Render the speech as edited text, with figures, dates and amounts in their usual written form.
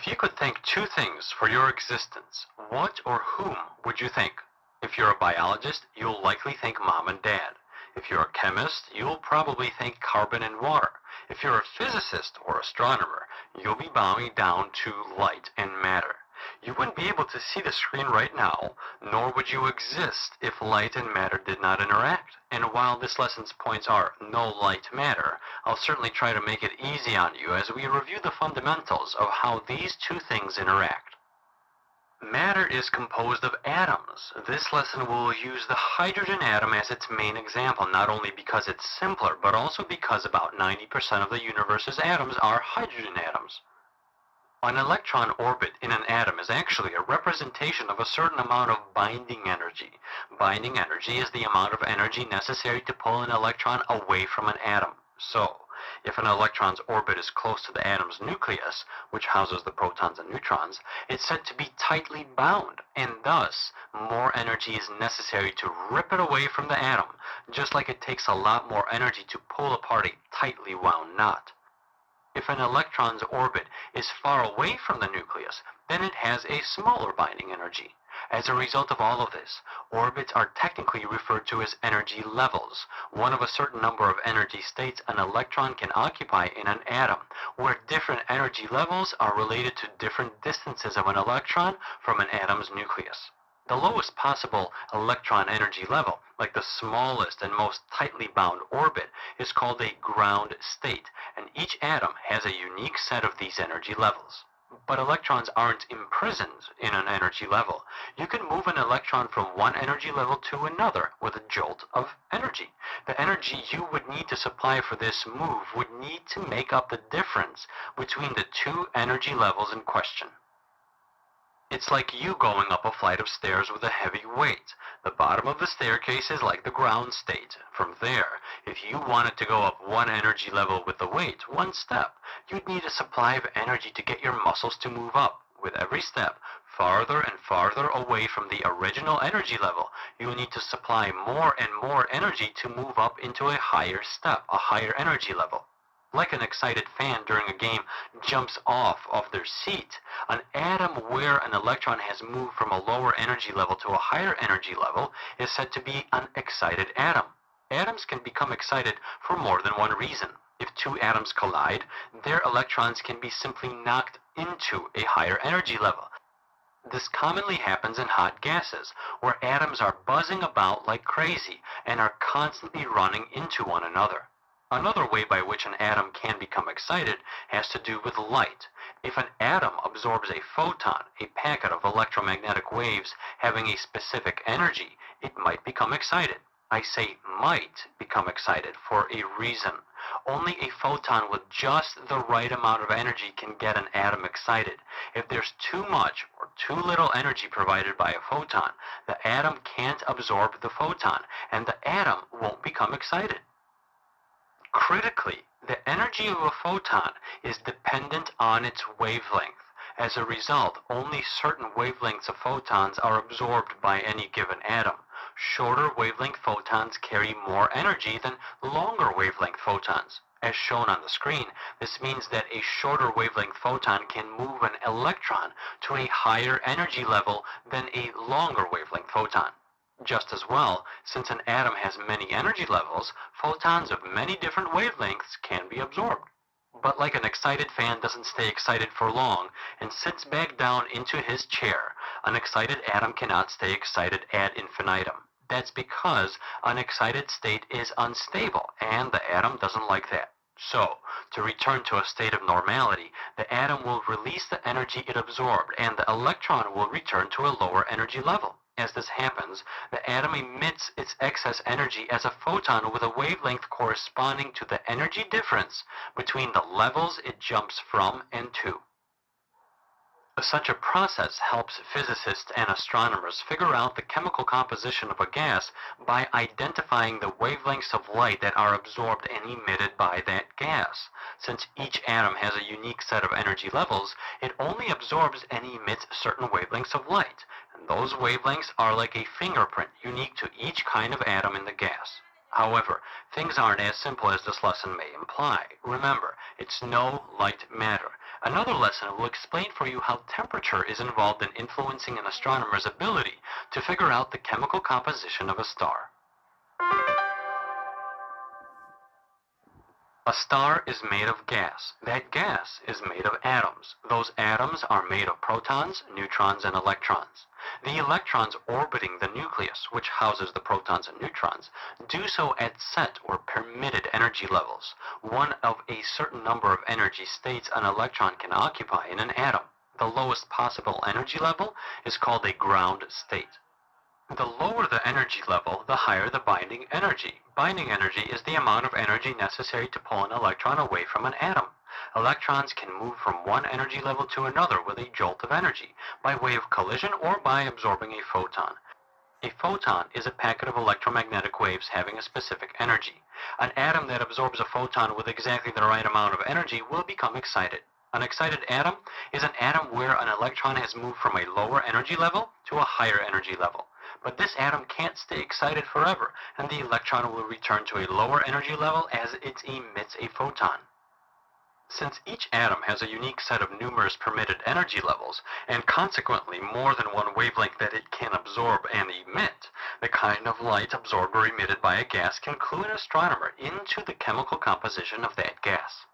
If you could thank two things for your existence, what or whom would you thank? If you're a biologist, you'll likely thank mom and dad. If you're a chemist, you'll probably thank carbon and water. If you're a physicist or astronomer, you'll be bowing down to light and matter. You wouldn't be able to see the screen right now, nor would you exist if light and matter did not interact. And while this lesson's points are no light matter, I'll certainly try to make it easy on you as we review the fundamentals of how these two things interact. Matter is composed of atoms. This lesson will use the hydrogen atom as its main example, not only because it's simpler, but also because about 90% of the universe's atoms are hydrogen atoms. An electron orbit in an atom is actually a representation of a certain amount of binding energy. Binding energy is the amount of energy necessary to pull an electron away from an atom. So, if an electron's orbit is close to the atom's nucleus, which houses the protons and neutrons, it's said to be tightly bound, and thus, more energy is necessary to rip it away from the atom, just like it takes a lot more energy to pull apart a tightly wound knot. If an electron's orbit is far away from the nucleus, then it has a smaller binding energy. As a result of all of this, orbits are technically referred to as energy levels, one of a certain number of energy states an electron can occupy in an atom, where different energy levels are related to different distances of an electron from an atom's nucleus. The lowest possible electron energy level, like the smallest and most tightly bound orbit, is called a ground state, and each atom has a unique set of these energy levels. But electrons aren't imprisoned in an energy level. You can move an electron from one energy level to another with a jolt of energy. The energy you would need to supply for this move would need to make up the difference between the two energy levels in question. It's like you going up a flight of stairs with a heavy weight. The bottom of the staircase is like the ground state. From there, if you wanted to go up one energy level with the weight, one step, you'd need a supply of energy to get your muscles to move up. With every step, farther and farther away from the original energy level, you'll need to supply more and more energy to move up into a higher step, a higher energy level. Like an excited fan during a game jumps off of their seat, an atom where an electron has moved from a lower energy level to a higher energy level is said to be an excited atom. Atoms can become excited for more than one reason. If two atoms collide, their electrons can be simply knocked into a higher energy level. This commonly happens in hot gases, where atoms are buzzing about like crazy and are constantly running into one another. Another way by which an atom can become excited has to do with light. If an atom absorbs a photon, a packet of electromagnetic waves having a specific energy, it might become excited. I say might become excited for a reason. Only a photon with just the right amount of energy can get an atom excited. If there's too much or too little energy provided by a photon, the atom can't absorb the photon, and the atom won't become excited. Critically, the energy of a photon is dependent on its wavelength. As a result, only certain wavelengths of photons are absorbed by any given atom. Shorter wavelength photons carry more energy than longer wavelength photons. As shown on the screen, this means that a shorter wavelength photon can move an electron to a higher energy level than a longer wavelength photon. Just as well, since an atom has many energy levels, photons of many different wavelengths can be absorbed. But like an excited fan doesn't stay excited for long and sits back down into his chair, an excited atom cannot stay excited ad infinitum. That's because an excited state is unstable, and the atom doesn't like that. So, to return to a state of normality, the atom will release the energy it absorbed, and the electron will return to a lower energy level. As this happens, the atom emits its excess energy as a photon with a wavelength corresponding to the energy difference between the levels it jumps from and to. Such a process helps physicists and astronomers figure out the chemical composition of a gas by identifying the wavelengths of light that are absorbed and emitted by that gas. Since each atom has a unique set of energy levels, it only absorbs and emits certain wavelengths of light, and those wavelengths are like a fingerprint unique to each kind of atom in the gas. However, things aren't as simple as this lesson may imply. Remember, it's no light matter. Another lesson will explain for you how temperature is involved in influencing an astronomer's ability to figure out the chemical composition of a star. A star is made of gas. That gas is made of atoms. Those atoms are made of protons, neutrons, and electrons. The electrons orbiting the nucleus, which houses the protons and neutrons, do so at set or permitted energy levels, one of a certain number of energy states an electron can occupy in an atom. The lowest possible energy level is called a ground state. The lower the energy level, the higher the binding energy. Binding energy is the amount of energy necessary to pull an electron away from an atom. Electrons can move from one energy level to another with a jolt of energy, by way of collision or by absorbing a photon. A photon is a packet of electromagnetic waves having a specific energy. An atom that absorbs a photon with exactly the right amount of energy will become excited. An excited atom is an atom where an electron has moved from a lower energy level to a higher energy level. But this atom can't stay excited forever, and the electron will return to a lower energy level as it emits a photon. Since each atom has a unique set of numerous permitted energy levels, and consequently more than one wavelength that it can absorb and emit, the kind of light absorbed or emitted by a gas can clue an astronomer into the chemical composition of that gas.